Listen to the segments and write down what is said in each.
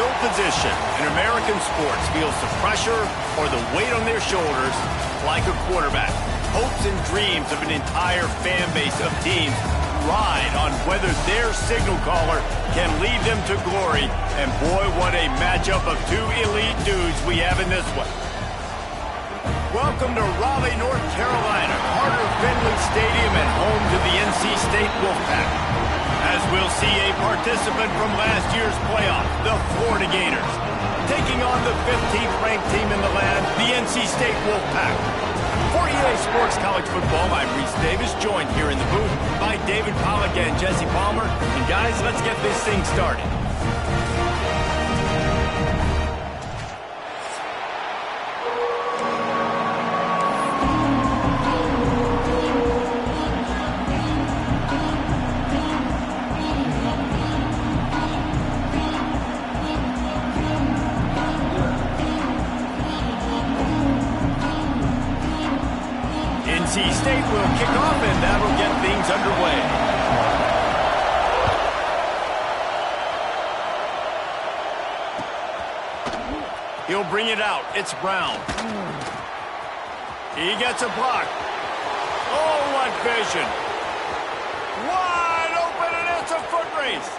no position in American sports feels the pressure or the weight on their shoulders like a quarterback. Hopes and dreams of an entire fan base of teams ride on whether their signal caller can lead them to glory. And boy, what a matchup of two elite dudes we have in this one. Welcome to Raleigh, North Carolina, Carter Finley Stadium and home to the NC State Wolfpack. As we'll see a participant from last year's playoff, the Florida Gators, taking on the 15th ranked team in the land, the NC State Wolfpack. For EA Sports College Football, I'm Reese Davis, joined here in the booth by David Pollack and Jesse Palmer. And guys, let's get this thing started. NC State will kick off, and that'll get things underway. He'll bring it out. It's Brown. He gets a block. Oh, what vision. Wide open, and it's a foot race.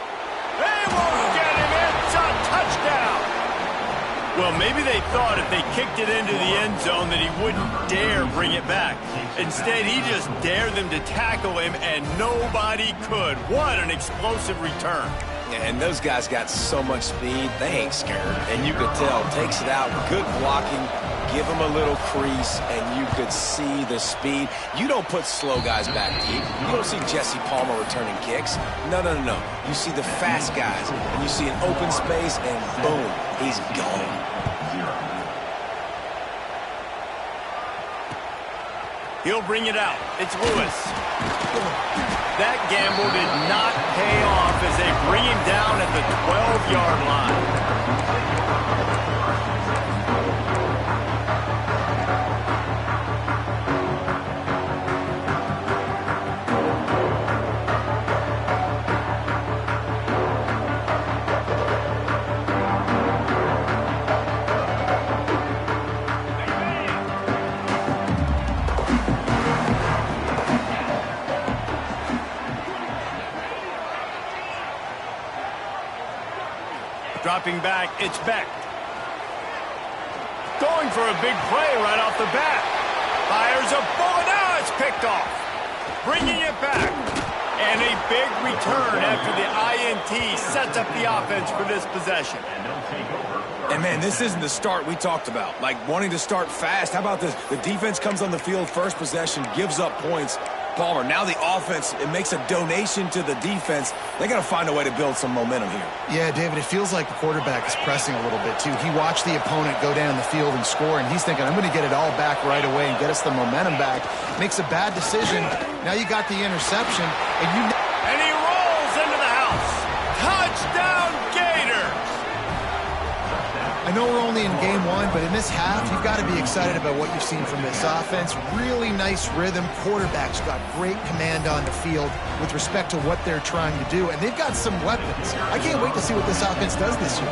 They won't get him. It's a touchdown. Well, maybe they thought if they kicked it into the end zone that he wouldn't dare bring it back. Instead, he just dared them to tackle him, and nobody could. What an explosive return. And those guys got so much speed, they ain't scared. And you could tell, takes it out, good blocking, give him a little crease, and you could see the speed. You don't put slow guys back deep. You don't see Jesse Palmer returning kicks. No. You see the fast guys, and you see an open space, and boom, he's gone. He'll bring it out. It's Lewis. That gamble did not pay off as they bring him down at the 12-yard line. Dropping back, it's Beck. Going for a big play right off the bat. Fires a bullet. Now it's picked off. Bringing it back. And a big return after the INT sets up the offense for this possession. And, man, this isn't the start we talked about. Like, wanting to start fast. How about this? The defense comes on the field, first possession, gives up points. Palmer, now the offense, it makes a donation to the defense. They got to find a way to build some momentum here. Yeah, David, it feels like the quarterback is pressing a little bit, too. He watched the opponent go down the field and score, and he's thinking, I'm going to get it all back right away and get us the momentum back. Makes a bad decision. Now you got the interception, and you... And he rolls into the house. Touchdown, Gators! I know we're only in game one, but in this half, you've got to be excited about what you've seen from this offense. Really nice rhythm. Quarterback's got great command on the field with respect to what they're trying to do, and they've got some weapons. I can't wait to see what this offense does this year.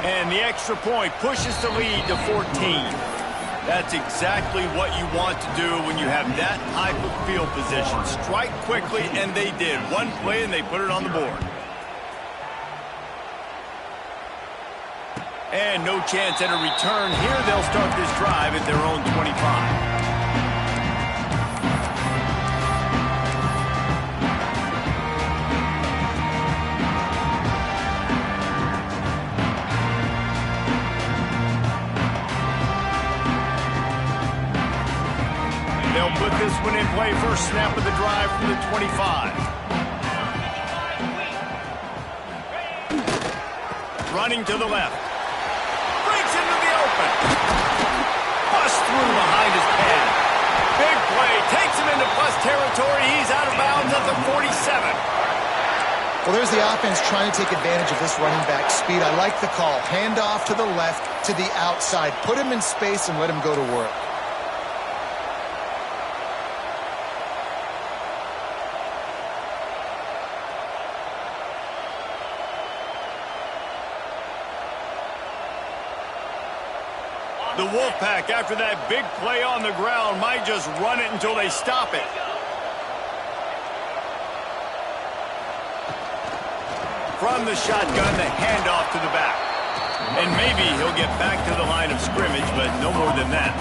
And the extra point pushes the lead to 14. That's exactly what you want to do when you have that type of field position. Strike quickly, and they did. One play, and they put it on the board. And no chance at a return here. They'll start this drive at their own 25. They'll put this one in play. First snap of the drive from the 25. Running to the left. Breaks into the open. Bust through behind his pad. Big play. Takes him into plus territory. He's out of bounds at the 47. Well, there's the offense trying to take advantage of this running back speed. I like the call. Hand off to the left, to the outside. Put him in space and let him go to work. The Wolfpack, after that big play on the ground, might just run it until they stop it. From the shotgun, the handoff to the back. And maybe he'll get back to the line of scrimmage, but no more than that.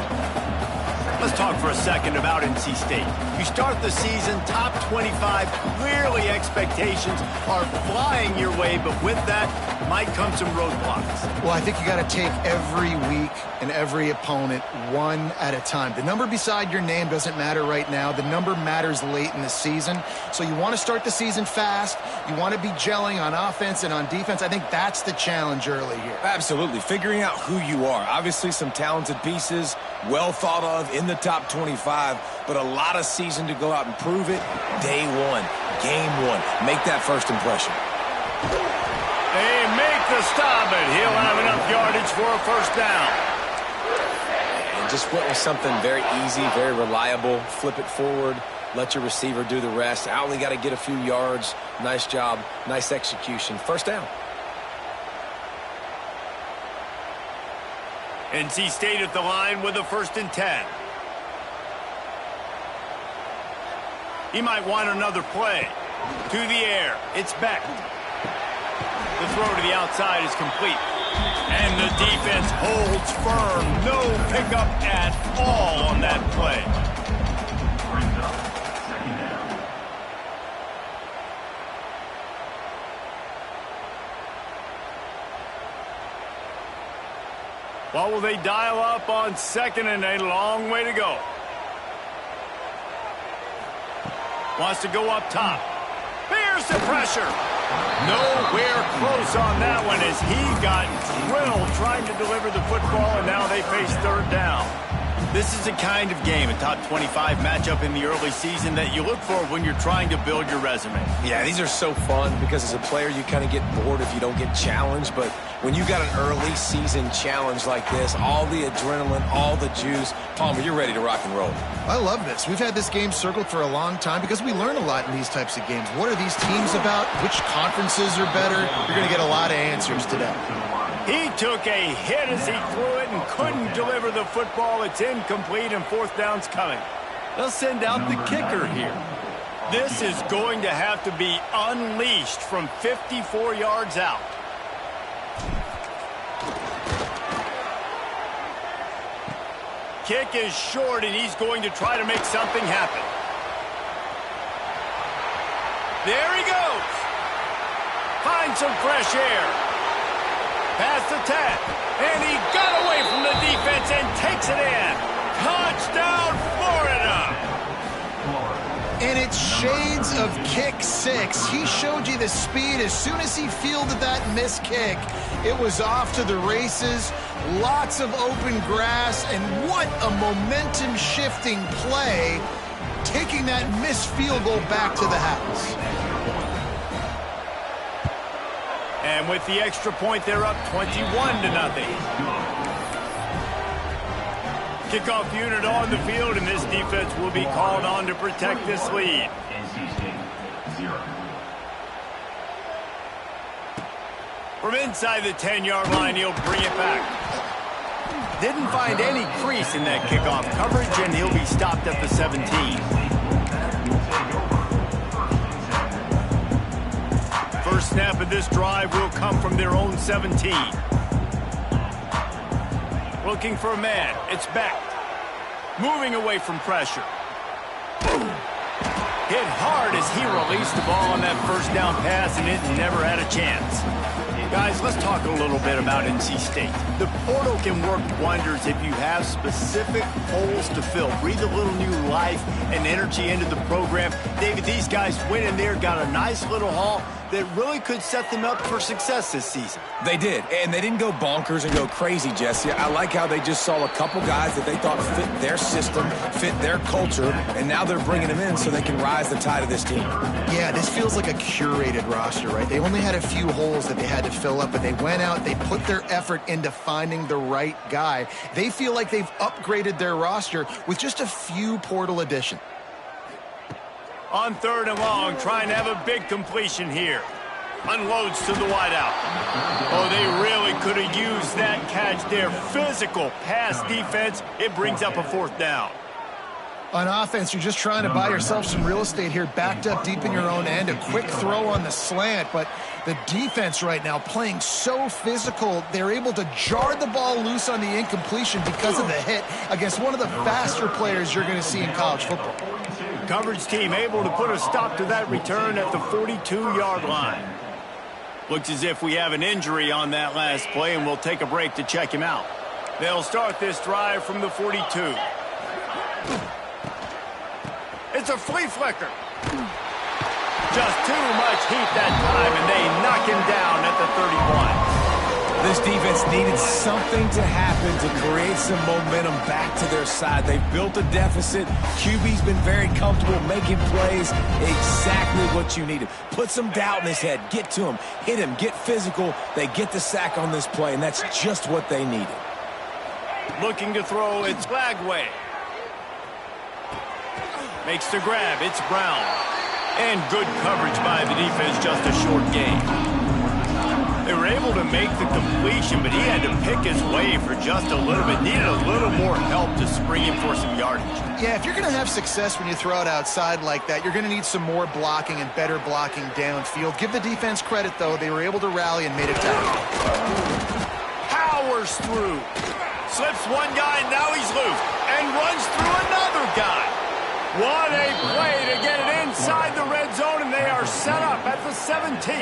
Let's talk for a second about NC State. You start the season top 25. Clearly expectations are flying your way, but with that might come some roadblocks. Well, I think you got to take every week and every opponent one at a time. The number beside your name doesn't matter right now. The number matters late in the season. So you want to start the season fast. You want to be gelling on offense and on defense. I think that's the challenge early here. Absolutely. Figuring out who you are. Obviously some talented pieces, well thought of in the top 25, but a lot of season to go out and prove it. Day one, game one. Make that first impression. They make the stop, and he'll have enough yardage for a first down. And just went with something very easy, very reliable. Flip it forward. Let your receiver do the rest. I only got to get a few yards. Nice job. Nice execution. First down. NC State at the line with a 1st and 10. He might want another play. To the air. It's Beck. The throw to the outside is complete. And the defense holds firm. No pickup at all on that play. What will they dial up on 2nd and a long way to go? Wants to go up top. Bears the pressure. Nowhere close on that one as he got drilled trying to deliver the football, and now they face 3rd down. This is the kind of game, a top 25 matchup in the early season, that you look for when you're trying to build your resume. Yeah, these are so fun because as a player you kind of get bored if you don't get challenged, but when you got an early season challenge like this, all the adrenaline, all the juice, Palmer, you're ready to rock and roll. I love this. We've had this game circled for a long time because we learn a lot in these types of games. What are these teams about? Which conferences are better? You're going to get a lot of answers today. He took a hit as he threw it and couldn't deliver the football. It's incomplete and 4th down's coming. They'll send out the kicker here. This is going to have to be unleashed from 54 yards out. Kick is short, and he's going to try to make something happen. There he goes. Finds some fresh air. Past the 10, and he got away from the defense and takes it in. Touchdown, Florida! And it's shades of kick 6. He showed you the speed. As soon as he fielded that missed kick, it was off to the races. Lots of open grass, and what a momentum-shifting play, taking that missed field goal back to the house. And with the extra point, they're up 21-0. Kickoff unit on the field, and this defense will be called on to protect this lead. From inside the 10-yard line, he'll bring it back. Didn't find any crease in that kickoff coverage, and he'll be stopped at the 17. First snap of this drive will come from their own 17. Looking for a man. It's Beck. Moving away from pressure. Hit hard as he released the ball on that first down pass, and it never had a chance. Guys, let's talk a little bit about NC State. The portal can work wonders if you have specific holes to fill. Breathe a little new life and energy into the program. David, these guys went in there, got a nice little haul that really could set them up for success this season. They did, and they didn't go bonkers and go crazy, Jesse. I like how they just saw a couple guys that they thought fit their system, fit their culture, and now they're bringing them in so they can rise the tide of this team. Yeah, this feels like a curated roster, right? They only had a few holes that they had to fill up, but they went out, they put their effort into finding the right guy. They feel like they've upgraded their roster with just a few portal additions. On 3rd and long, trying to have a big completion here. Unloads to the wideout. Oh, they really could have used that catch there. Physical pass defense. It brings up a 4th down. On offense, you're just trying to buy yourself some real estate here, backed up deep in your own end. A quick throw on the slant, but the defense right now playing so physical, they're able to jar the ball loose on the incompletion because of the hit against one of the faster players you're going to see in college football. Coverage team able to put a stop to that return at the 42-yard line. Looks as if we have an injury on that last play, and we'll take a break to check him out. They'll start this drive from the 42. It's a flea flicker. Just too much heat that time, and they knock him down at the 31. This defense needed something to happen to create some momentum back to their side. They've built a deficit. QB's been very comfortable making plays. Exactly what you needed. Put some doubt in his head. Get to him. Hit him. Get physical. They get the sack on this play, and that's just what they needed. Looking to throw, it's Lagway. Makes the grab, it's Brown. And good coverage by the defense, just a short gain. They were able to make the completion, but he had to pick his way for just a little bit. Needed a little more help to spring him for some yardage. Yeah, if you're going to have success when you throw it outside like that, you're going to need some more blocking and better blocking downfield. Give the defense credit, though. They were able to rally and made it down. Powers through. Slips one guy, now he's loose. And runs through another guy. What a play to get it inside the red zone, and they are set up at the 17.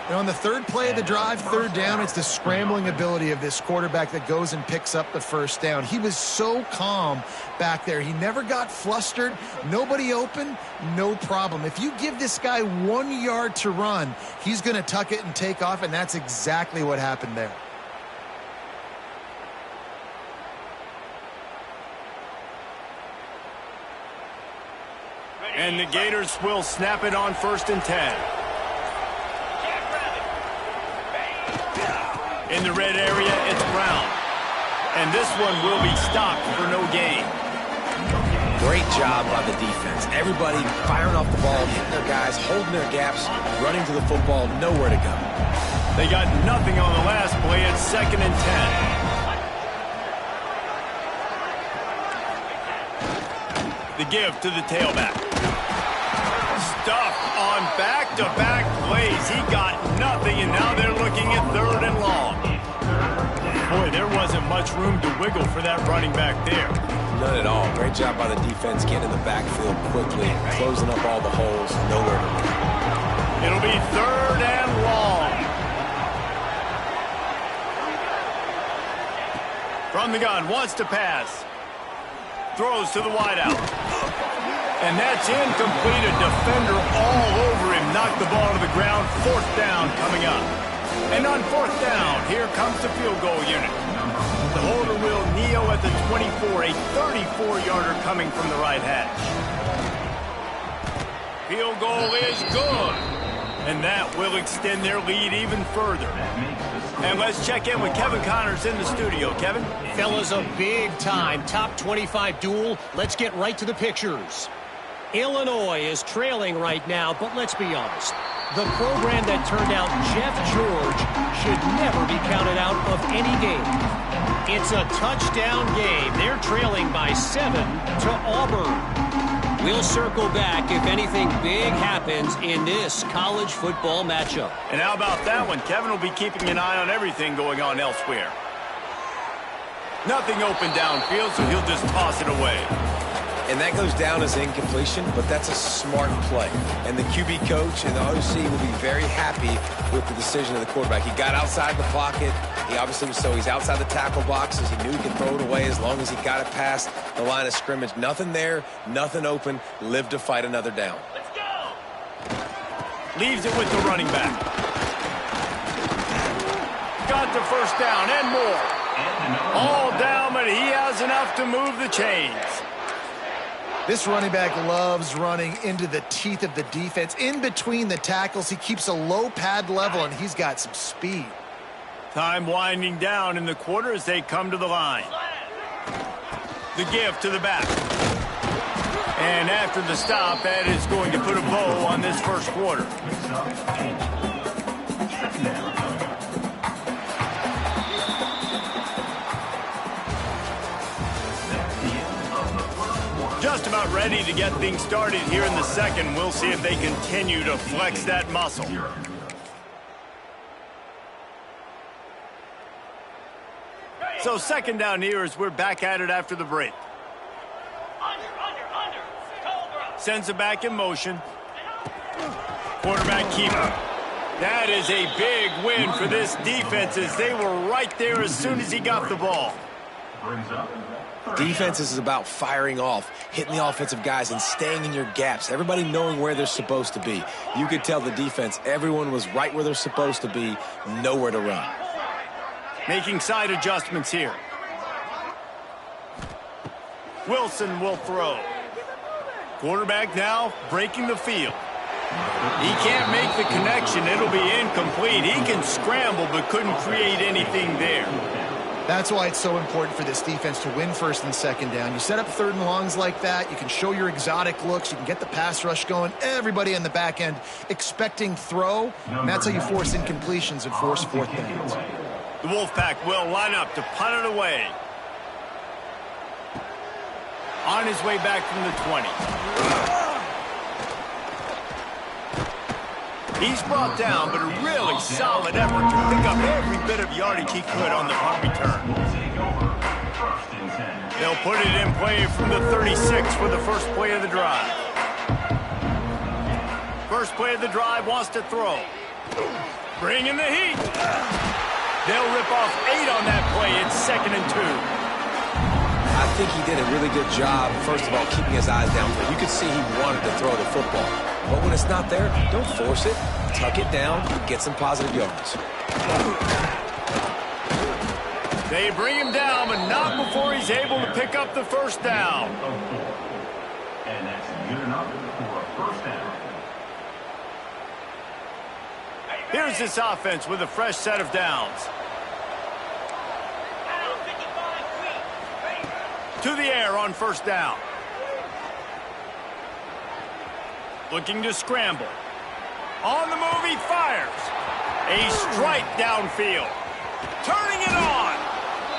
And on the 3rd play of the drive, 3rd down, it's the scrambling ability of this quarterback that goes and picks up the 1st down. He was so calm back there. He never got flustered. Nobody open, no problem. If you give this guy 1 yard to run, he's going to tuck it and take off, and that's exactly what happened there. And the Gators will snap it on 1st and 10. In the red area, it's Brown. And this one will be stopped for no gain. Great job by the defense. Everybody firing off the ball, hitting their guys, holding their gaps, running to the football, nowhere to go. They got nothing on the last play. It's 2nd and 10. The give to the tailback. Stuffed on back-to-back plays. He got nothing, and now they're looking at 3rd and long. Boy, there wasn't much room to wiggle for that running back there. None at all. Great job by the defense getting in the backfield quickly, closing up all the holes, nowhere to run. It'll be 3rd and long. From the gun, wants to pass. Throws to the wideout. And that's incomplete. A defender all over him. Knocked the ball to the ground. 4th down coming up. And on 4th down, here comes the field goal unit. The holder will kneel at the 24. A 34-yarder coming from the right hash. Field goal is good. And that will extend their lead even further. And let's check in with Kevin Connors in the studio. Kevin? Fellas, a big-time top 25 duel. Let's get right to the pictures. Illinois is trailing right now, but let's be honest. The program that turned out Jeff George should never be counted out of any game. It's a touchdown game. They're trailing by 7 to Auburn. We'll circle back if anything big happens in this college football matchup. And how about that one? Kevin will be keeping an eye on everything going on elsewhere. Nothing open downfield, so he'll just toss it away. And that goes down as incompletion, but that's a smart play. And the QB coach and the OC will be very happy with the decision of the quarterback. He got outside the pocket. He obviously was he's outside the tackle boxes. He knew he could throw it away as long as he got it past the line of scrimmage. Nothing there, nothing open. Live to fight another down. Let's go! Leaves it with the running back. Got the 1st down and more. All down, but he has enough to move the chains. This running back loves running into the teeth of the defense. In between the tackles, he keeps a low pad level, and he's got some speed. Time winding down in the quarter as they come to the line. The give to the back. And after the stop, that is going to put a bow on this 1st quarter. Just about ready to get things started here in the second. We'll see if they continue to flex that muscle. So second down here as we're back at it after the break. Sends it back in motion. Quarterback keeper. That is a big win for this defense as they were right there as soon as he got the ball. Defense is about firing off, hitting the offensive guys and staying in your gaps. Everybody knowing where they're supposed to be. You could tell the defense, everyone was right where they're supposed to be, nowhere to run. Making side adjustments here. Wilson will throw. Quarterback now breaking the field. He can't make the connection. It'll be incomplete. He can scramble but couldn't create anything there. That's why it's so important for this defense to win first and second down. You set up third and longs like that. You can show your exotic looks. You can get the pass rush going. Everybody on the back end expecting throw. And that's how you force incompletions and force fourth downs. The Wolfpack will line up to punt it away. On his way back from the 20. He's brought down, but a really solid effort to pick up every bit of yardage he could on the punt return. They'll put it in play from the 36 for the first play of the drive. First play of the drive wants to throw. Bring in the heat. They'll rip off 8 on that play. It's 2nd and 2. I think he did a really good job, first of all, keeping his eyes downfield. You could see he wanted to throw the football. But when it's not there, don't force it. Tuck it down, get some positive yards. They bring him down, but not before he's able to pick up the first down. And that's good enough for a first down. Here's this offense with a fresh set of downs. To the air on first down. Looking to scramble. On the move, he fires. A strike downfield. Turning it on.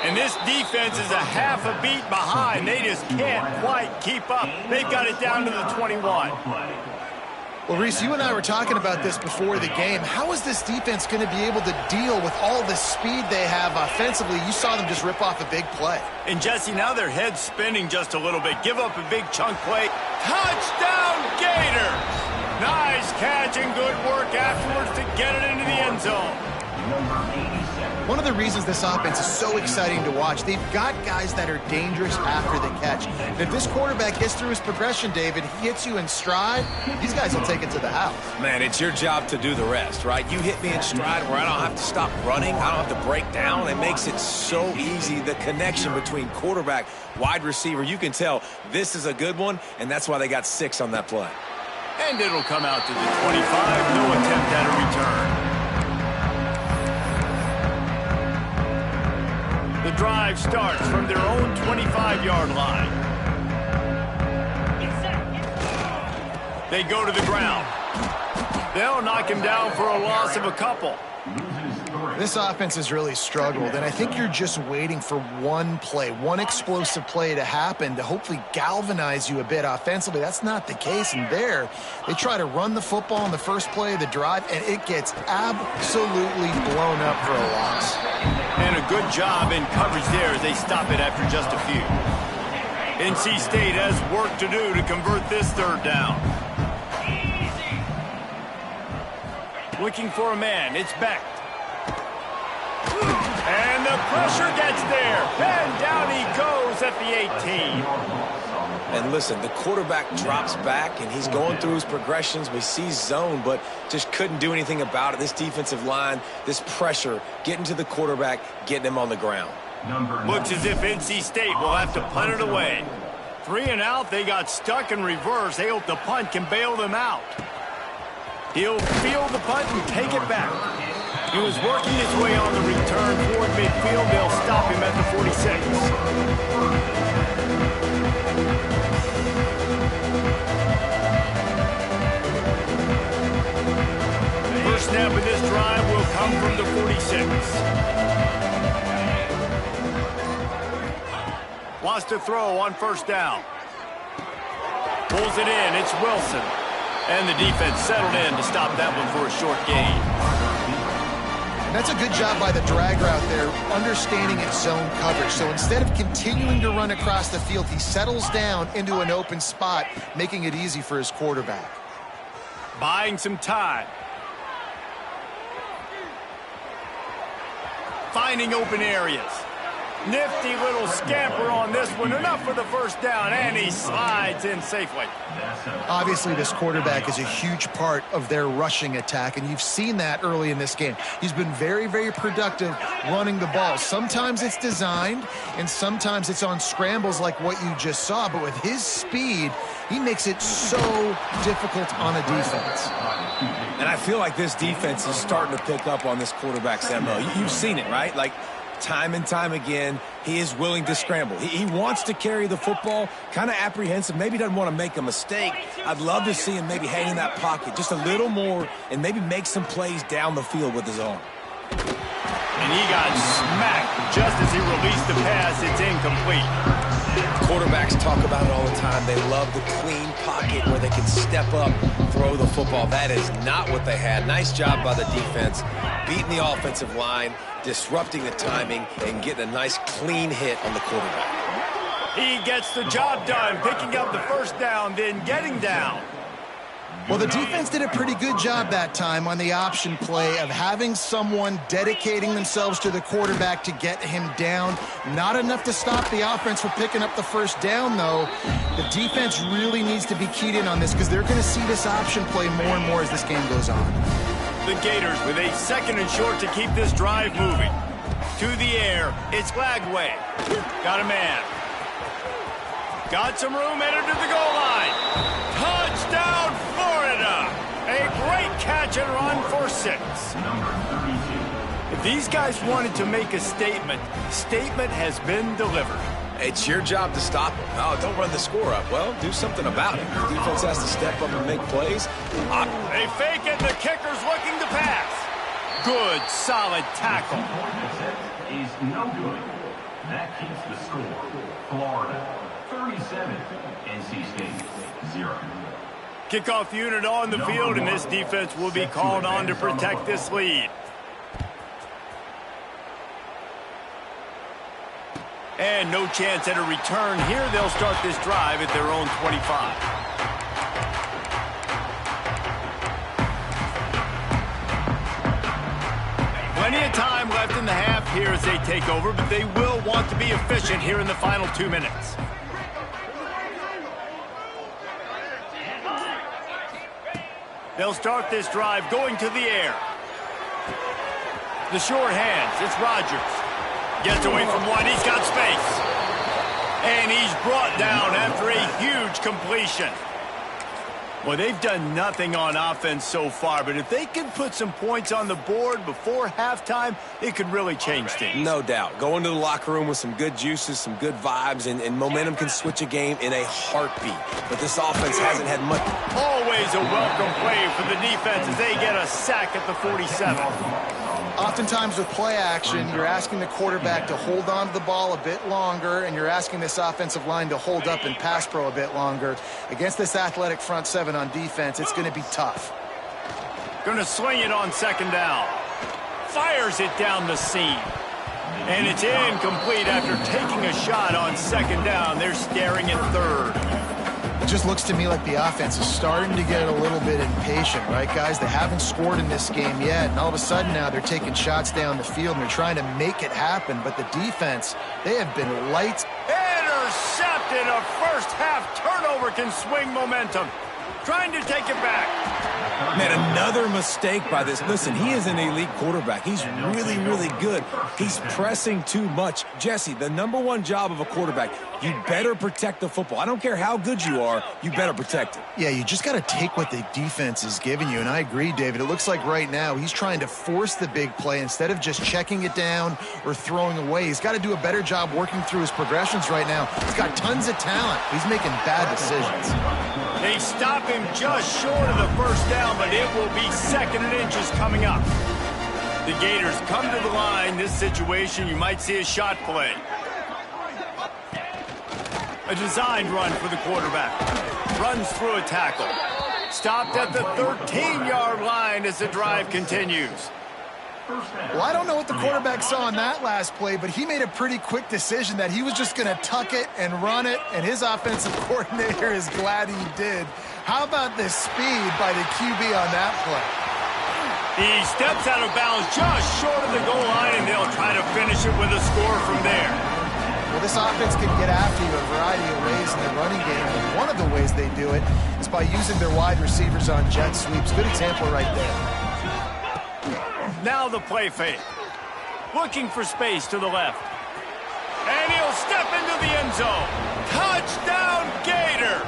And this defense is a half a beat behind. They just can't quite keep up. They've got it down to the 21. Well, Reese, you and I were talking about this before the game. How is this defense going to be able to deal with all the speed they have offensively? You saw them just rip off a big play. And, Jesse, now their head's spinning just a little bit. Give up a big chunk play. Touchdown, Gators! Nice catch and good work afterwards to get it into the end zone. One of the reasons this offense is so exciting to watch, they've got guys that are dangerous after the catch. And if this quarterback gets through his progression, David, he hits you in stride, these guys will take it to the house. Man, it's your job to do the rest, right? You hit me in stride where I don't have to stop running. I don't have to break down. It makes it so easy. The connection between quarterback, wide receiver, you can tell this is a good one, and that's why they got 6 on that play. And it'll come out to the 25. No attempt at a return. The drive starts from their own 25-yard line. They go to the ground. They'll knock him down for a loss of a couple. This offense has really struggled, and I think you're just waiting for one play, one explosive play to happen to hopefully galvanize you a bit offensively. That's not the case, and there they try to run the football in the first play of the drive, and it gets absolutely blown up for a loss. And a good job in coverage there as they stop it after just a few. NC State has work to do to convert this third down. Looking for a man. It's Beck. And the pressure gets there. And down he goes at the 18. And listen, the quarterback drops back, and he's going through his progressions. We see zone, but just couldn't do anything about it. This defensive line, this pressure, getting to the quarterback, getting him on the ground. Looks as if NC State will have to punt it away. 3 and out, they got stuck in reverse. They hope the punt can bail them out. He'll field the punt and take it back. He was working his way on the return toward midfield. They'll stop him at the 46. up in this drive will come from the 46. Wants to throw on first down. Pulls it in. It's Wilson. And the defense settled in to stop that one for a short gain. And that's a good job by the drag route there, understanding its zone coverage. So instead of continuing to run across the field, he settles down into an open spot, making it easy for his quarterback. Buying some time. Finding open areas. Nifty little scamper on this one. Enough for the first down, and he slides in safely. Obviously, this quarterback is a huge part of their rushing attack, and you've seen that early in this game. He's been very, very productive running the ball. Sometimes it's designed, and sometimes it's on scrambles like what you just saw. But with his speed, he makes it so difficult on a defense. And I feel like this defense is starting to pick up on this quarterback's MO. You've seen it, right? Like, time and time again, he is willing to scramble. He wants to carry the football, kind of apprehensive, maybe doesn't want to make a mistake. I'd love to see him maybe hang in that pocket just a little more and maybe make some plays down the field with his arm. And he got smacked just as he released the pass. It's incomplete. Quarterbacks talk about it all the time. They love the clean pocket where they can step up, throw the football. That is not what they had. Nice job by the defense, beating the offensive line, disrupting the timing, and getting a nice clean hit on the quarterback. He gets the job done, picking up the first down, then getting down. Well, the defense did a pretty good job that time on the option play of having someone dedicating themselves to the quarterback to get him down. Not enough to stop the offense from picking up the first down, though. The defense really needs to be keyed in on this because they're going to see this option play more and more as this game goes on. The Gators with a second and short to keep this drive moving. To the air, it's Glagway. Got a man. Got some room, headed to the goal line. Touchdown, Florida! A great catch and run for 6. If these guys wanted to make a statement has been delivered. It's your job to stop him. Oh, don't run the score up. Well, do something about it. The defense has to step up and make plays. They fake it, the kicker's looking to pass. Good, solid tackle. Is no good. That keeps the score. Florida 37, NC State 0. Kickoff unit on the field, and this defense will be called on to protect this lead. And no chance at a return here. They'll start this drive at their own 25. Plenty of time left in the half here as they take over, but they will want to be efficient here in the final 2 minutes. They'll start this drive going to the air. The short hands, it's Rodgers. Gets away from one, he's got space. And he's brought down after a huge completion. Well, they've done nothing on offense so far, but if they can put some points on the board before halftime, it could really change things. No doubt. Go into the locker room with some good juices, some good vibes, and momentum can switch a game in a heartbeat. But this offense hasn't had much. Always a welcome play for the defense as they get a sack at the 47. Oftentimes with play action, you're asking the quarterback to hold on to the ball a bit longer, and you're asking this offensive line to hold up and pass pro a bit longer. Against this athletic front seven on defense, it's going to be tough. Going to swing it on second down. Fires it down the seam. And it's incomplete after taking a shot on second down. They're staring at third. It just looks to me like the offense is starting to get a little bit impatient, right, guys? They haven't scored in this game yet, and all of a sudden now they're taking shots down the field and they're trying to make it happen. But the defense, they have been lights. Intercepted. A first half turnover can swing momentum. Trying to take it back. Man, another mistake by this. Listen, he is an elite quarterback. He's really, really good. He's pressing too much. Jesse, the #1 job of a quarterback, you better protect the football. I don't care how good you are, you better protect it. Yeah, you just got to take what the defense is giving you, and I agree, David. It looks like right now he's trying to force the big play instead of just checking it down or throwing away. He's got to do a better job working through his progressions right now. He's got tons of talent. He's making bad decisions. They stop him just short of the first down, but it will be 2nd and inches coming up. The Gators come to the line. This situation, you might see a shot play. A designed run for the quarterback. Runs through a tackle. Stopped at the 13-yard line as the drive continues. Well, I don't know what the quarterback saw in that last play, but he made a pretty quick decision that he was just going to tuck it and run it, and his offensive coordinator is glad he did. How about the speed by the QB on that play? He steps out of bounds just short of the goal line, and they'll try to finish it with a score from there. Well, this offense can get after you a variety of ways in the running game, and one of the ways they do it is by using their wide receivers on jet sweeps. Good example right there. Now the play fake. Looking for space to the left. And he'll step into the end zone. Touchdown, Gator!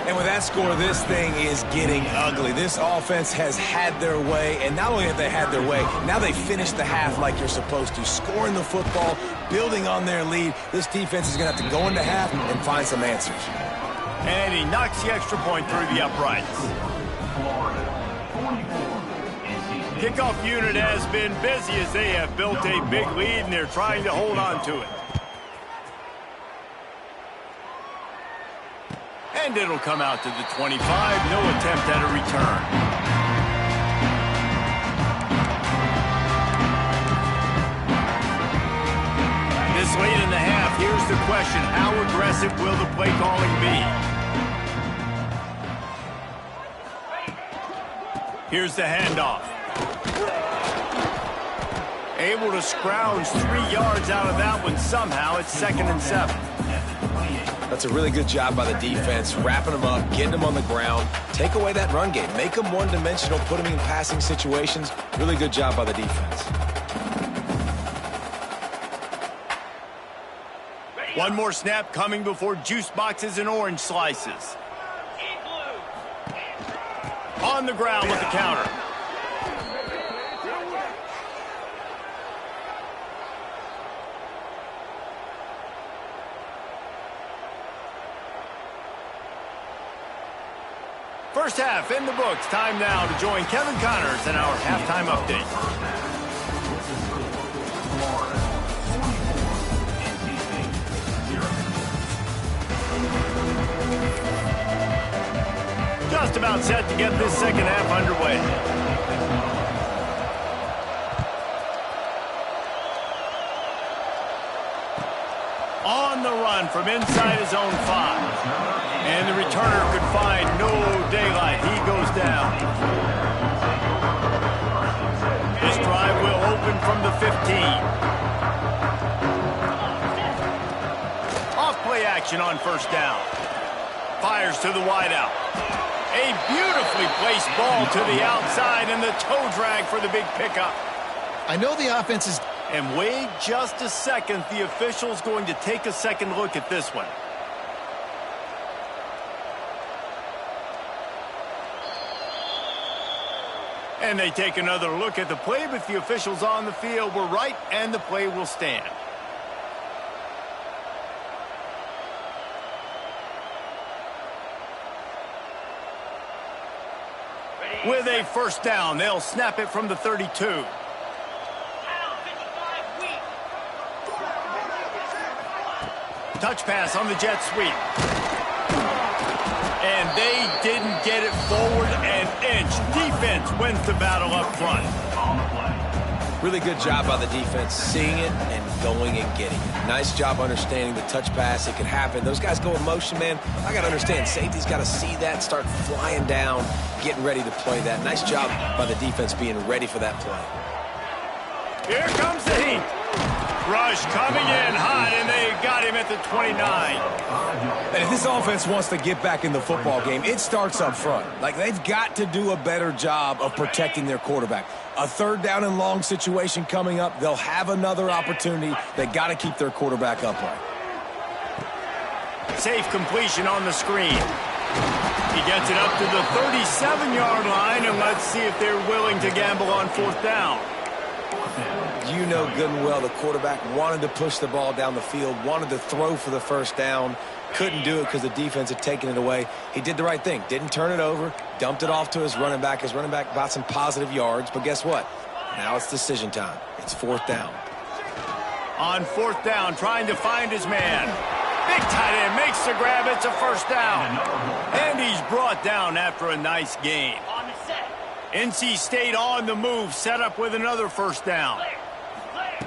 And with that score, this thing is getting ugly. This offense has had their way, and not only have they had their way, now they finished the half like you're supposed to, scoring the football, building on their lead. This defense is going to have to go into half and find some answers. And he knocks the extra point through the uprights. Kickoff unit has been busy as they have built a big lead, and they're trying to hold on to it. And it'll come out to the 25. No attempt at a return. This late in the half, here's the question. How aggressive will the play calling be? Here's the handoff. Able to scrounge 3 yards out of that one somehow. It's 2nd and 7. That's a really good job by the defense, wrapping them up, getting them on the ground. Take away that run game. Make them one-dimensional, put them in passing situations. Really good job by the defense. One more snap coming before juice boxes and orange slices. On the ground with the counter. First half in the books. Time now to join Kevin Connors in our halftime update. Just about set to get this second half underway. On the run from inside his own 5. And the returner could find no daylight. He goes down. This drive will open from the 15. Off play action on first down. Fires to the wideout. A beautifully placed ball to the outside and the toe drag for the big pickup. I know the offense is... And wait just a second. The official's going to take a second look at this one. And they take another look at the play, but the officials on the field were right, and the play will stand. With a first down, they'll snap it from the 32. Touch pass on the jet sweep. And they didn't get it forward an inch. Defense wins the battle up front. Really good job by the defense, seeing it and going and getting it. Nice job understanding the touch pass. It could happen. Those guys go in motion, man. I got to understand, safety's got to see that, start flying down, getting ready to play that. Nice job by the defense being ready for that play. Here comes the heat. Rush coming in hot, and they got him at the 29. And if this offense wants to get back in the football game, it starts up front. Like, they've got to do a better job of protecting their quarterback. A third down and long situation coming up. They'll have another opportunity. They got to keep their quarterback upright. Safe completion on the screen. He gets it up to the 37-yard line, and let's see if they're willing to gamble on fourth down. you know good and well the quarterback wanted to push the ball down the field, wanted to throw for the first down, couldn't do it because the defense had taken it away. He did the right thing. Didn't turn it over, dumped it off to his running back. His running back got some positive yards, but guess what? Now it's decision time. It's 4th down. On 4th down, trying to find his man. Big tight end makes the grab. It's a first down. And he's brought down after a nice gain. NC State on the move, set up with another first down.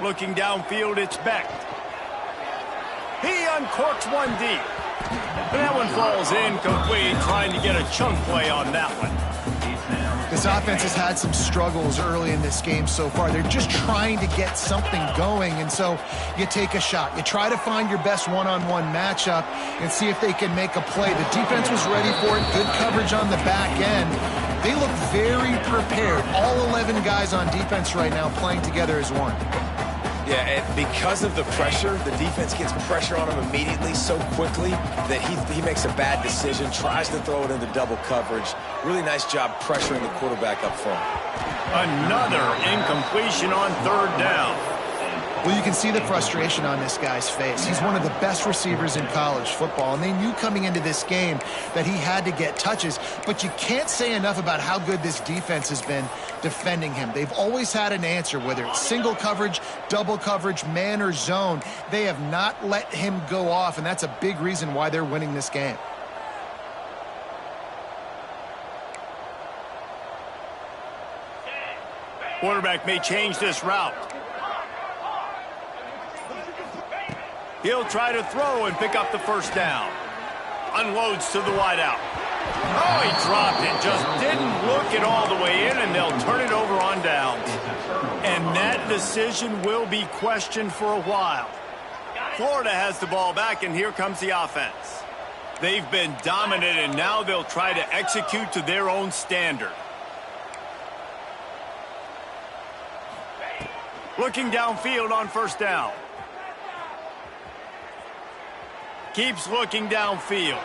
Looking downfield, it's Beck. He uncorks one deep. And that one falls incomplete, trying to get a chunk play on that one. This offense has had some struggles early in this game so far. They're just trying to get something going, and so you take a shot. You try to find your best one-on-one matchup and see if they can make a play. The defense was ready for it. Good coverage on the back end. They look very prepared. All 11 guys on defense right now playing together as one. Yeah, and because of the pressure, the defense gets pressure on him immediately so quickly that he makes a bad decision, tries to throw it into double coverage. Really nice job pressuring the quarterback up front. Another incompletion on 3rd down. Well, you can see the frustration on this guy's face. He's one of the best receivers in college football, and they knew coming into this game that he had to get touches, but you can't say enough about how good this defense has been defending him. They've always had an answer, whether it's single coverage, double coverage, man or zone. They have not let him go off, and that's a big reason why they're winning this game. Quarterback may change this route. He'll try to throw and pick up the first down. Unloads to the wideout. Oh, he dropped it. Just didn't look it all the way in, and they'll turn it over on downs. And that decision will be questioned for a while. Florida has the ball back, and here comes the offense. They've been dominant, and now they'll try to execute to their own standard. Looking downfield on first down. Keeps looking downfield.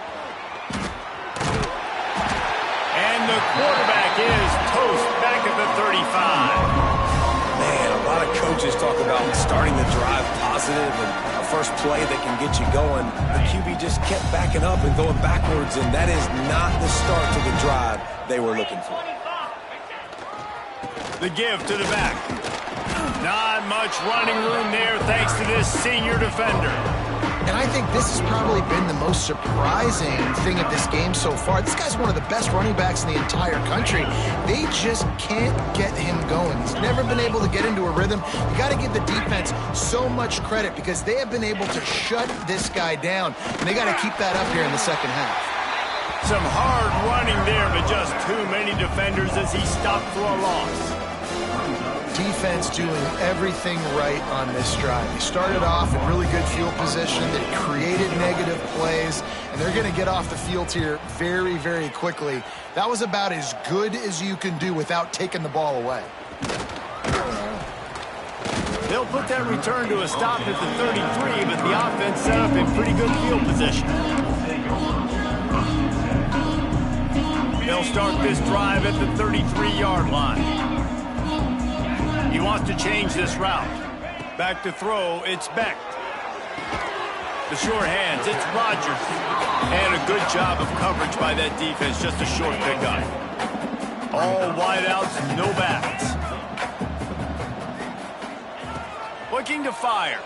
And the quarterback is toast back at the 35. Man, a lot of coaches talk about starting the drive positive and a first play that can get you going. The QB just kept backing up and going backwards, and that is not the start to the drive they were looking for. The give to the back. Not much running room there thanks to this senior defender. And I think this has probably been the most surprising thing of this game so far. This guy's one of the best running backs in the entire country. They just can't get him going. He's never been able to get into a rhythm. You got to give the defense so much credit because they have been able to shut this guy down. And they got to keep that up here in the second half. Some hard running there, but just too many defenders as he stopped for a loss. Defense doing everything right on this drive. They started off in really good field position. They created negative plays, and they're going to get off the field here very, very quickly. That was about as good as you can do without taking the ball away. They'll put that return to a stop at the 33, but the offense set up in pretty good field position. They'll start this drive at the 33-yard line. He wants to change this route. Back to throw, it's Beck. The short hands, it's Rodgers. And a good job of coverage by that defense, just a short pickup. All wideouts, no backs. Looking to fire.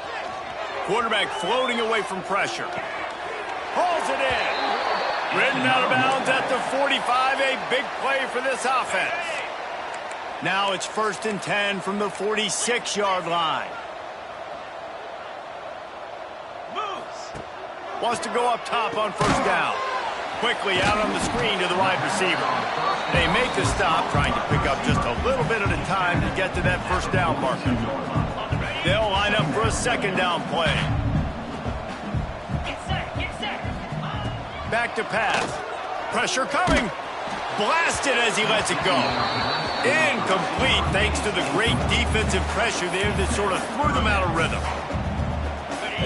Quarterback floating away from pressure. Hauls it in. Ridden out of bounds at the 45, a big play for this offense. Now it's 1st and 10 from the 46-yard line. Moves. Wants to go up top on first down. Quickly out on the screen to the wide receiver. They make the stop, trying to pick up just a little bit at a time to get to that first down marker. They'll line up for a second down play. Back to pass. Pressure coming. Blasted as he lets it go. Incomplete thanks to the great defensive pressure there that sort of threw them out of rhythm.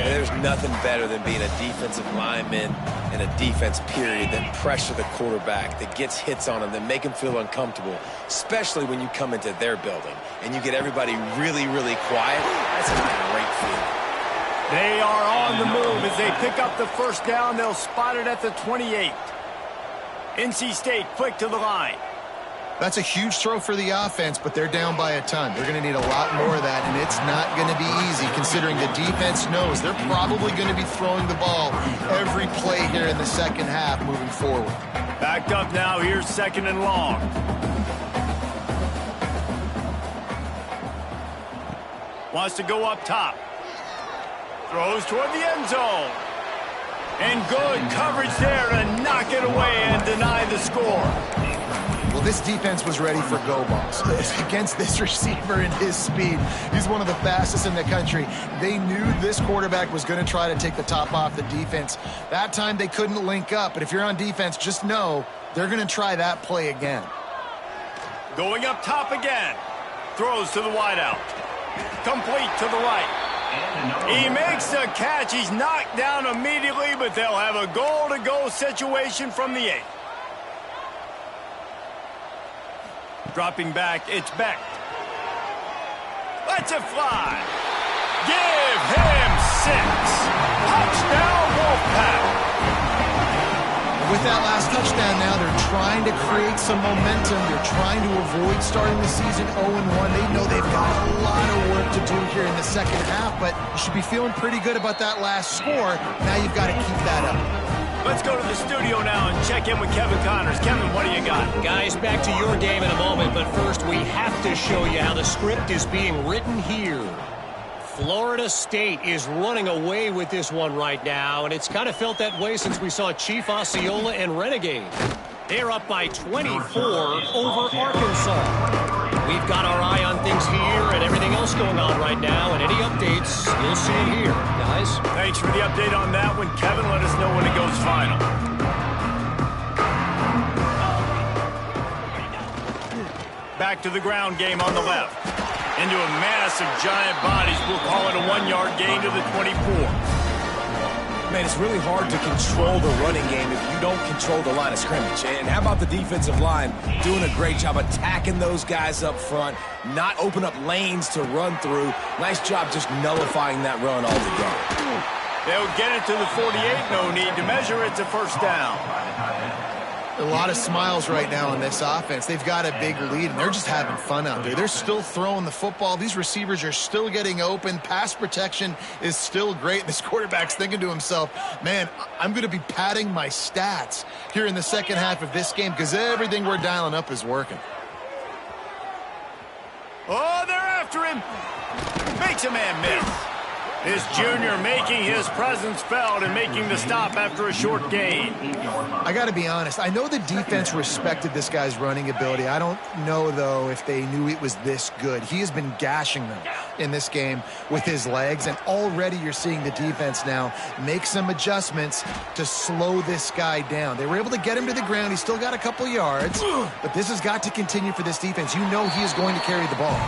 And there's nothing better than being a defensive lineman and a defense period that pressure the quarterback, that gets hits on him, that make him feel uncomfortable, especially when you come into their building and you get everybody really, really quiet. That's a great feeling. They are on the move as they pick up the first down. They'll spot it at the 28. NC State quick to the line. That's a huge throw for the offense, but they're down by a ton. They're going to need a lot more of that, and it's not going to be easy considering the defense knows they're probably going to be throwing the ball every play here in the second half moving forward. Backed up now. Here's 2nd and long. Wants to go up top. Throws toward the end zone. And good coverage there to knock it away and deny the score. Well, this defense was ready for go balls. Against this receiver and his speed, he's one of the fastest in the country. They knew this quarterback was going to try to take the top off the defense. That time they couldn't link up, but if you're on defense, just know they're going to try that play again. Going up top again. Throws to the wideout. Complete to the right. He makes the catch. He's knocked down immediately, but they'll have a goal-to-go situation from the 8. Dropping back, it's Beck. Lets it fly. Give him 6. Touchdown, Wolfpack. With that last touchdown now, they're trying to create some momentum. They're trying to avoid starting the season 0-1. They know they've got a lot of work to do here in the second half, but you should be feeling pretty good about that last score. Now you've got to keep that up. Let's go to the studio now and check in with Kevin Connors. Kevin, what do you got? Guys, back to your game in a moment, but first we have to show you how the script is being written here. Florida State is running away with this one right now, and it's kind of felt that way since we saw Chief Osceola and Renegade. They're up by 24 over Arkansas. We've got our eye on things here and everything else going on right now, and any updates, you'll see it here, guys. Thanks for the update on that one, Kevin. Let us know when it goes final. Back to the ground game on the left. Into a mass of giant bodies. We'll call it a 1-yard gain to the 24. Man, it's really hard to control the running game if you don't control the line of scrimmage. And how about the defensive line doing a great job attacking those guys up front, not open up lanes to run through. Nice job just nullifying that run altogether. They'll get it to the 48. No need to measure. It's a first down. A lot of smiles right now on this offense. They've got a big lead, and they're just having fun out there. They're still throwing the football. These receivers are still getting open. Pass protection is still great. This quarterback's thinking to himself, man, I'm going to be padding my stats here in the second half of this game because everything we're dialing up is working. Oh, they're after him. Makes a man miss. This junior making his presence felt and making the stop after a short gain. I got to be honest. I know the defense respected this guy's running ability. I don't know, though, if they knew it was this good. He has been gashing them in this game with his legs, and already you're seeing the defense now make some adjustments to slow this guy down. They were able to get him to the ground. He's still got a couple yards, but this has got to continue for this defense. You know he is going to carry the ball.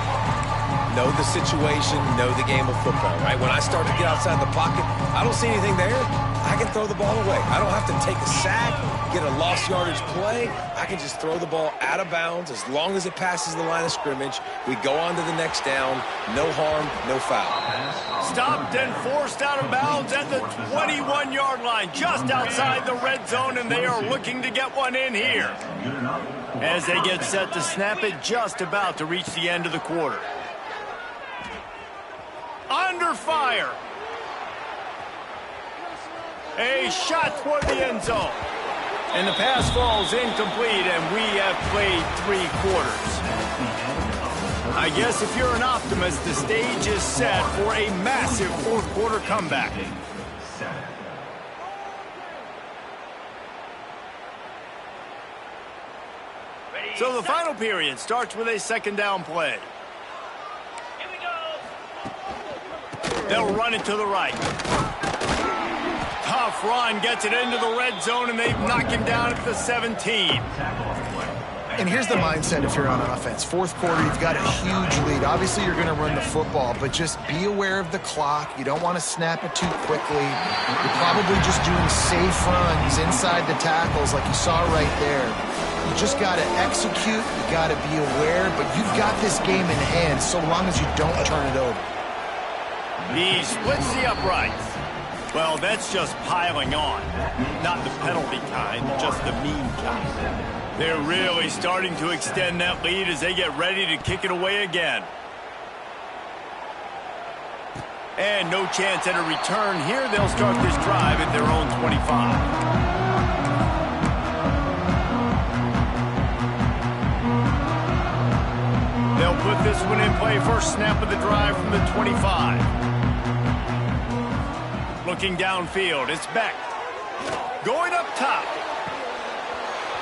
Know the situation, know the game of football, right? When I start to get outside the pocket, I don't see anything there. I can throw the ball away. I don't have to take a sack, get a lost yardage play. I can just throw the ball out of bounds as long as it passes the line of scrimmage. We go on to the next down. No harm, no foul. Stopped and forced out of bounds at the 21-yard line, just outside the red zone, and they are looking to get one in here. As they get set to snap it, just about to reach the end of the quarter. Under fire. A shot toward the end zone. And the pass falls incomplete, and we have played 3 quarters. I guess if you're an optimist, the stage is set for a massive fourth-quarter comeback. So the final period starts with a second down play. They'll run it to the right. Tough run, gets it into the red zone, and they knock him down at the 17. And here's the mindset if you're on offense. Fourth quarter, you've got a huge lead. Obviously, you're going to run the football, but just be aware of the clock. You don't want to snap it too quickly. You're probably just doing safe runs inside the tackles like you saw right there. You just got to execute. You got to be aware, but you've got this game in hand so long as you don't turn it over. He splits the uprights. Well, that's just piling on. Not the penalty kind, just the mean kind. They're really starting to extend that lead as they get ready to kick it away again. And no chance at a return here. They'll start this drive at their own 25. They'll put this one in play. First snap of the drive from the 25. Looking downfield, it's Beck. Going up top.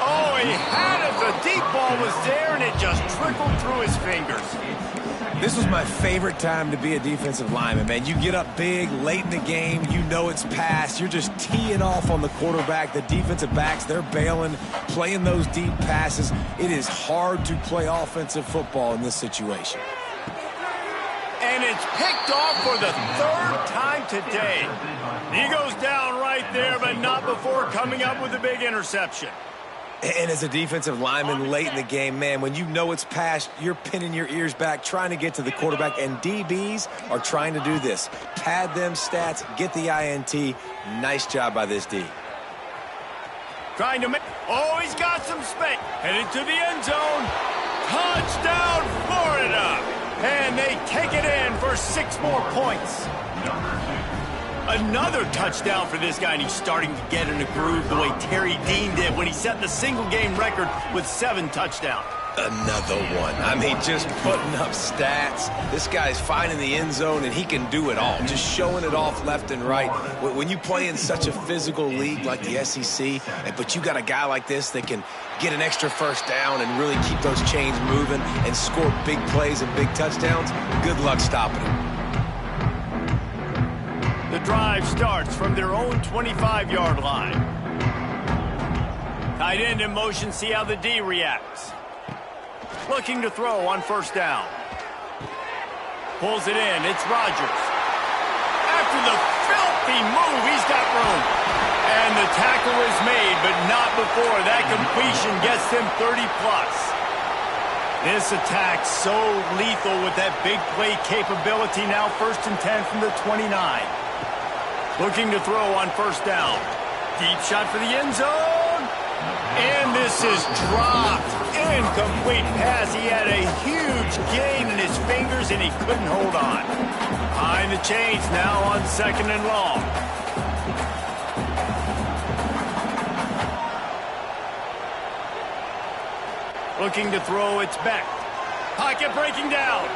Oh, he had it. The deep ball was there, and it just trickled through his fingers. This was my favorite time to be a defensive lineman, man. You get up big, late in the game, you know it's past. You're just teeing off on the quarterback. The defensive backs, they're bailing, playing those deep passes. It is hard to play offensive football in this situation. And it's picked off for the third time today. He goes down right there, but not before coming up with a big interception. And as a defensive lineman late in the game, man, when you know it's past, you're pinning your ears back, trying to get to the quarterback, and DBs are trying to do this. Pad them stats, get the INT. Nice job by this D. Trying to make... Oh, he's got some space. Headed to the end zone. Touchdown, Florida. And they take it in for 6 more points. Another touchdown for this guy, and he's starting to get in a groove the way Terry Dean did when he set the single-game record with 7 touchdowns. Another one. I mean, just putting up stats. This guy's finding the end zone, and he can do it all. Just showing it off left and right. When you play in such a physical league like the SEC, but you got a guy like this that can get an extra first down and really keep those chains moving and score big plays and big touchdowns, good luck stopping him. The drive starts from their own 25-yard line. Tight end in motion, see how the D reacts. Looking to throw on first down. Pulls it in, it's Rodgers. After the filthy move, he's got room. And the tackle is made, but not before that completion gets him 30-plus. This attack so lethal with that big play capability. Now 1st and 10 from the 29. Looking to throw on first down. Deep shot for the end zone. And this is dropped. Incomplete pass. He had a huge gain in his fingers, and he couldn't hold on. Behind the chains now on 2nd and long. Looking to throw, it's Beck. Pocket breaking down.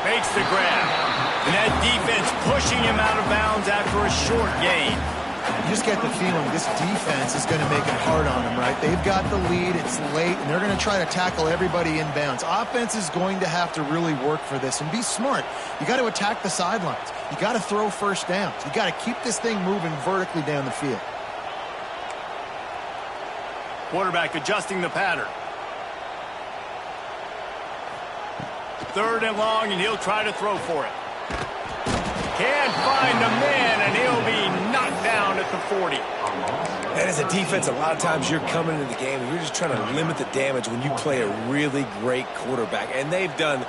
Makes the grab. And that defense pushing him out of bounds after a short gain. You just get the feeling this defense is going to make it hard on them, right? They've got the lead, it's late, and they're going to try to tackle everybody inbounds. Offense is going to have to really work for this and be smart. You got to attack the sidelines. You got to throw first downs. You got to keep this thing moving vertically down the field. Quarterback adjusting the pattern. 3rd and long, and he'll try to throw for it. Can't find a man, and he'll be knocked down at the 40. And as a defense, a lot of times you're coming into the game and you're just trying to limit the damage when you play a really great quarterback. And they've done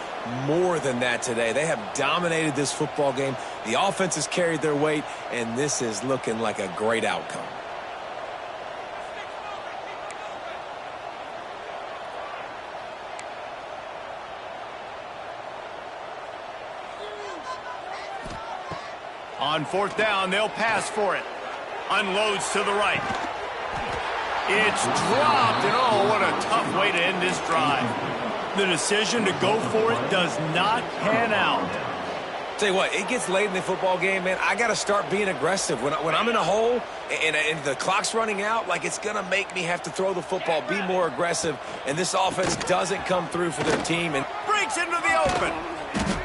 more than that today. They have dominated this football game. The offense has carried their weight, and this is looking like a great outcome. On 4th down, they'll pass for it. Unloads to the right. It's dropped, and oh, what a tough way to end this drive. The decision to go for it does not pan out. Tell you what, it gets late in the football game, man. I got to start being aggressive. When I'm in a hole and the clock's running out, like it's going to make me have to throw the football, be more aggressive, and this offense doesn't come through for their team. And breaks into the open.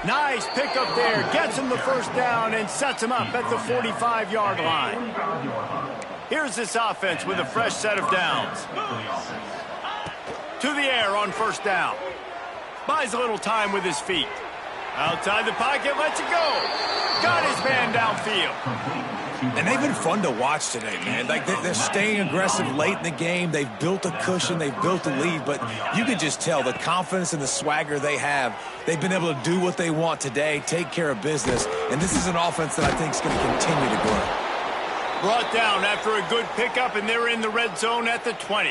Nice pickup there. Gets him the first down and sets him up at the 45-yard line. Here's this offense with a fresh set of downs. To the air on first down. Buys a little time with his feet. Outside the pocket, lets it go. Got his man downfield. And they've been fun to watch today, man. Like, they're staying aggressive late in the game. They've built a cushion. They've built a lead. But you can just tell the confidence and the swagger they have. They've been able to do what they want today, take care of business. And this is an offense that I think is going to continue to grow. Brought down after a good pickup, and they're in the red zone at the 20.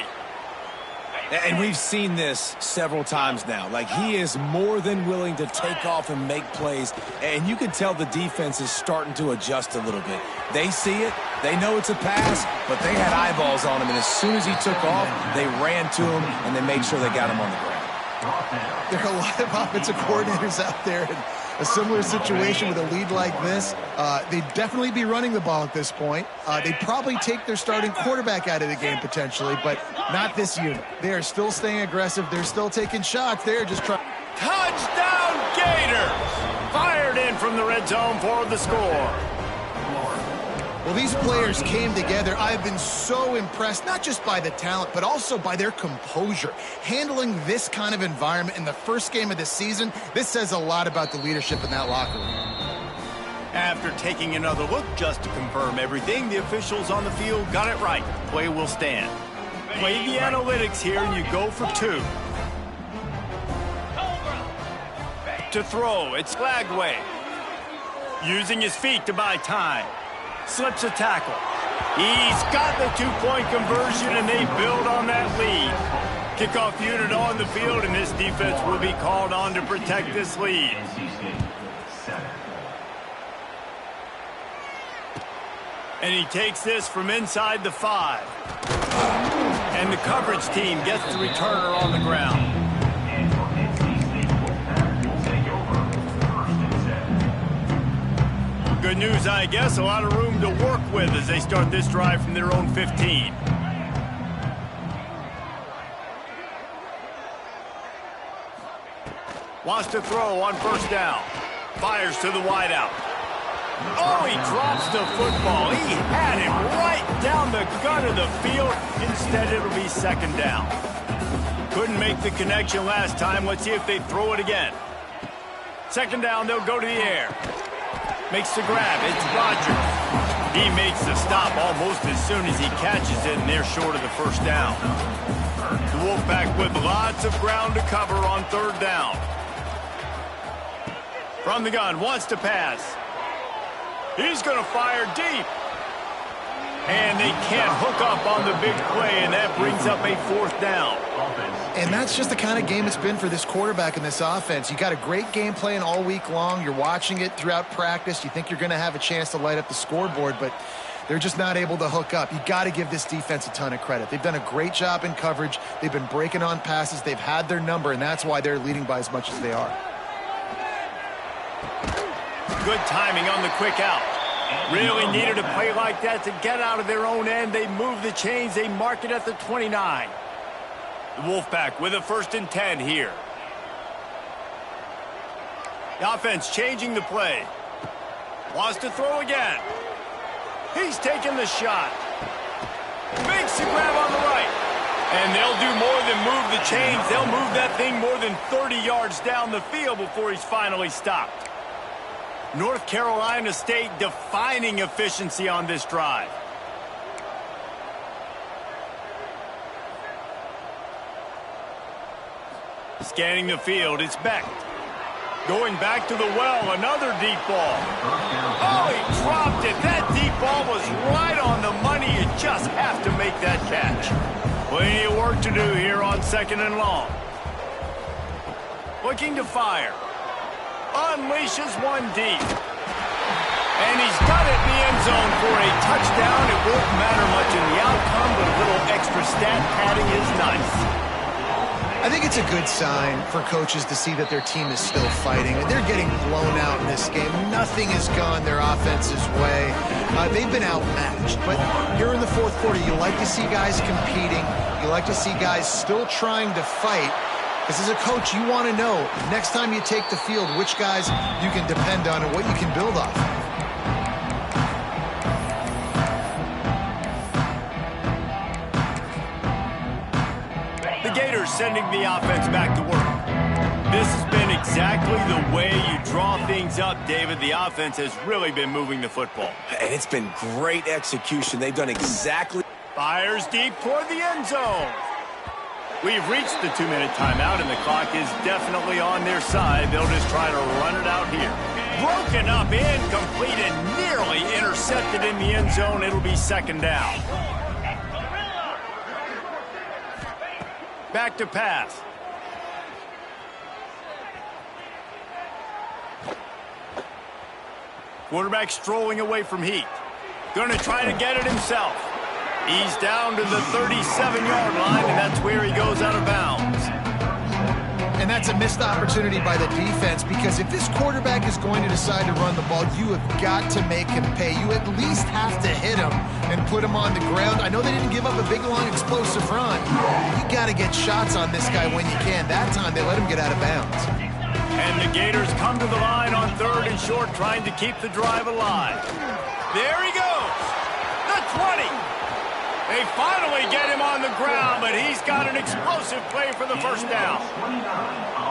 And we've seen this several times now. Like, he is more than willing to take off and make plays. And you can tell the defense is starting to adjust a little bit. They see it. They know it's a pass, but they had eyeballs on him. And as soon as he took off, they ran to him, and they made sure they got him on the ground. There are a lot of offensive coordinators out there in a similar situation with a lead like this. They'd definitely be running the ball at this point. They'd probably take their starting quarterback out of the game potentially, but not this unit. They are still staying aggressive. They're still taking shots. They're just trying. Touchdown Gators! Fired in from the red zone for the score. Well, these players came together. I've been so impressed, not just by the talent, but also by their composure. Handling this kind of environment in the first game of the season, this says a lot about the leadership in that locker room. After taking another look just to confirm everything, the officials on the field got it right. Play will stand. Play the analytics here, and you go for 2. To throw, it's Lagway. Using his feet to buy time. Slips a tackle. He's got the 2-point conversion, and they build on that lead. Kickoff unit on the field, and this defense will be called on to protect this lead. And he takes this from inside the 5. And the coverage team gets the returner on the ground. Good news, I guess. A lot of room to work with as they start this drive from their own 15. Wants to throw on first down. Fires to the wideout. Oh, he drops the football. He had him right down the gut of the field. Instead, it'll be second down. Couldn't make the connection last time. Let's see if they throw it again. Second down, they'll go to the air. Makes the grab. It's Rodgers. He makes the stop almost as soon as he catches it, and they're short of the first down. The Wolfpack with lots of ground to cover on third down. From the gun, wants to pass. He's going to fire deep. And they can't hook up on the big play, and that brings up a fourth down. And that's just the kind of game it's been for this quarterback and this offense. You got a great game plan all week long. You're watching it throughout practice. You think you're going to have a chance to light up the scoreboard, but they're just not able to hook up. You got to give this defense a ton of credit. They've done a great job in coverage. They've been breaking on passes. They've had their number, and that's why they're leading by as much as they are. Good timing on the quick out. Really needed a play like that to get out of their own end. They move the chains. They mark it at the 29. The Wolfpack with a 1st and 10 here. The offense changing the play. Wants to throw again. He's taking the shot. Makes the grab on the right. And they'll do more than move the chains. They'll move that thing more than 30 yards down the field before he's finally stopped. North Carolina State defining efficiency on this drive. Scanning the field, it's Beck. Going back to the well, another deep ball. Oh, he dropped it. That deep ball was right on the money. You just have to make that catch. Plenty of work to do here on 2nd and long. Looking to fire. Unleashes one deep. And he's got it in the end zone for a touchdown. It won't matter much in the outcome, but a little extra stat padding is nice. I think it's a good sign for coaches to see that their team is still fighting. They're getting blown out in this game. Nothing has gone their offense's way. They've been outmatched. But here in the fourth quarter, you like to see guys competing. You like to see guys still trying to fight. Because as a coach, you want to know, next time you take the field, which guys you can depend on and what you can build off. sending the offense back to work. This has been exactly the way you draw things up, David. The offense has really been moving the football. And it's been great execution. They've done exactly... Fires deep toward the end zone. We've reached the 2-minute timeout, and the clock is definitely on their side. They'll just try to run it out here. Broken up, incomplete, and nearly intercepted in the end zone. It'll be second down. Back to pass. Quarterback strolling away from Heat. Going to try to get it himself. He's down to the 37-yard line, and that's where he goes out of bounds. And that's a missed opportunity by the defense, because if this quarterback is going to decide to run the ball, you have got to make him pay. You at least have to hit him and put him on the ground. I know they didn't give up a big, long, explosive run. You got to get shots on this guy when you can. That time, they let him get out of bounds. And the Gators come to the line on 3rd and short, trying to keep the drive alive. There he goes. The 20. They finally get him on the ground, but he's got an explosive play for the first down.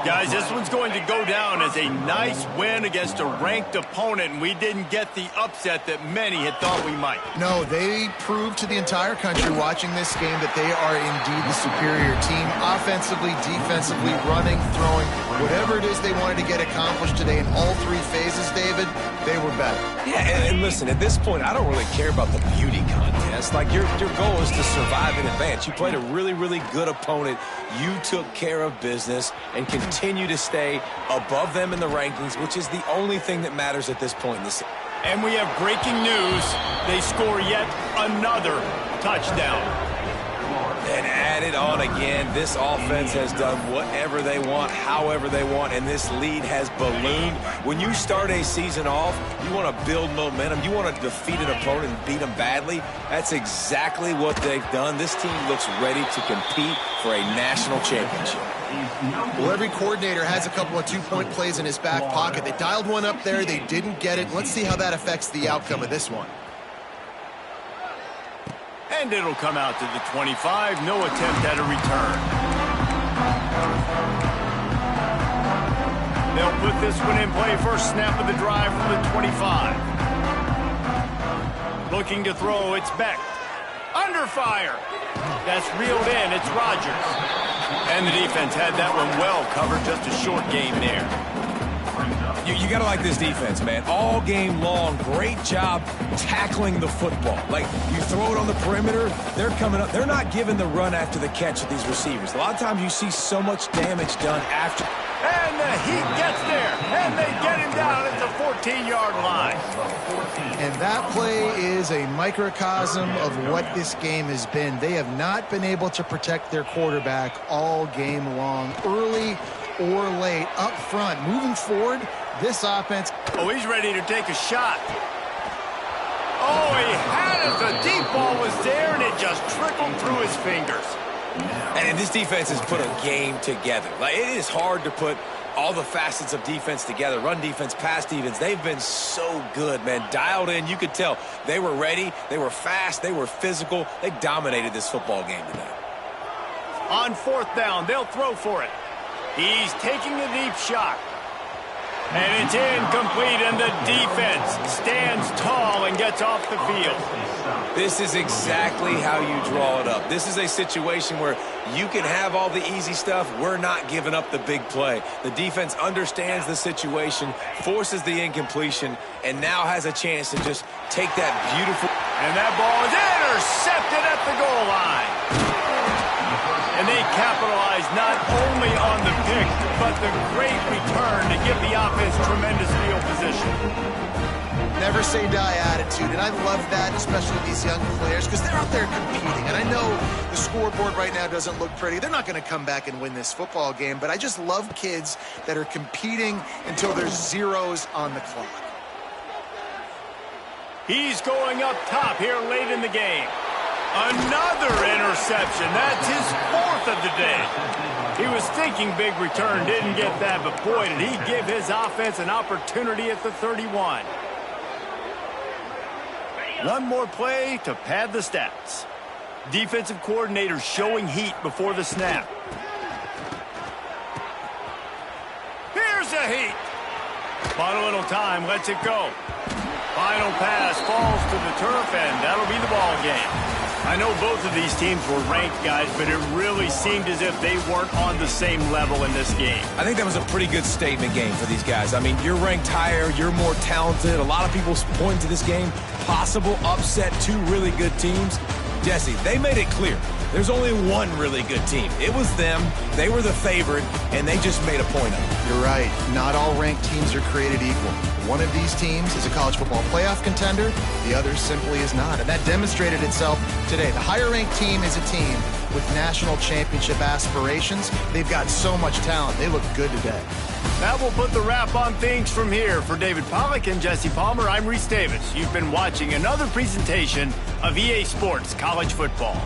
Guys, this one's going to go down as a nice win against a ranked opponent, and we didn't get the upset that many had thought we might. No, they proved to the entire country watching this game that they are indeed the superior team. Offensively, defensively, running, throwing, whatever it is they wanted to get accomplished today in all 3 phases, David, they were better. Yeah, and listen, at this point, I don't really care about the beauty contest. Like, your goal is to survive and advance. You played a really, really good opponent. You took care of business and continue to stay above them in the rankings, which is the only thing that matters at this point in the season. And we have breaking news. They score yet another touchdown. And add it on again. This offense has done whatever they want, however they want, and this lead has ballooned. When you start a season off, you want to build momentum. You want to defeat an opponent and beat them badly. That's exactly what they've done. This team looks ready to compete for a national championship. Well, every coordinator has a couple of 2-point plays in his back pocket. They dialed one up there. They didn't get it. Let's see how that affects the outcome of this one. And it'll come out to the 25. No attempt at a return. They'll put this one in play. First snap of the drive from the 25. Looking to throw. It's Beck. Under fire. That's reeled in. It's Rodgers. And the defense had that one well covered. Just a short game there. You got to like this defense, man. All game long, great job tackling the football. Like, you throw it on the perimeter, they're coming up. They're not giving the run after the catch of these receivers. A lot of times you see so much damage done after. And the Heat gets there, and they get him down at the 14-yard line. And that play is a microcosm of what this game has been. They have not been able to protect their quarterback all game long, early or late, up front. Moving forward, this offense... Oh, he's ready to take a shot. Oh, he had it. The deep ball was there, and it just trickled through his fingers. And this defense has put a game together. Like, it is hard to put all the facets of defense together. Run defense, pass defense. They've been so good, man. Dialed in. You could tell they were ready. They were fast. They were physical. They dominated this football game today. On 4th down, they'll throw for it. He's taking a deep shot. And it's incomplete, and the defense stands tall and gets off the field. This is exactly how you draw it up. This is a situation where you can have all the easy stuff. We're not giving up the big play. The defense understands the situation, forces the incompletion, and now has a chance to just take that beautiful... And that ball is intercepted at the goal line. And they capitalize not only on the pick, but the great return to give the offense tremendous field position. Never say die attitude, and I love that, especially with these young players, because they're out there competing. And I know the scoreboard right now doesn't look pretty. They're not going to come back and win this football game, but I just love kids that are competing until there's zeros on the clock. He's going up top here late in the game. Another interception. That's his 4th of the day. He was thinking big return, didn't get that, but boy, did he give his offense an opportunity at the 31. One more play to pad the stats. Defensive coordinator showing heat before the snap. Bought a little time, lets it go. Final pass falls to the turf, and that'll be the ball game. I know both of these teams were ranked, guys, but it really seemed as if they weren't on the same level in this game. I think that was a pretty good statement game for these guys. I mean, you're ranked higher, you're more talented. A lot of people point to this game, possible upset, two really good teams. Jesse, they made it clear. There's only one really good team. It was them. They were the favorite, and they just made a point of it. You're right. Not all ranked teams are created equal. One of these teams is a college football playoff contender. The other simply is not. And that demonstrated itself today. The higher-ranked team is a team with national championship aspirations. They've got so much talent. They look good today. That will put the wrap on things from here. For David Pollack and Jesse Palmer, I'm Reese Davis. You've been watching another presentation of EA Sports College Football.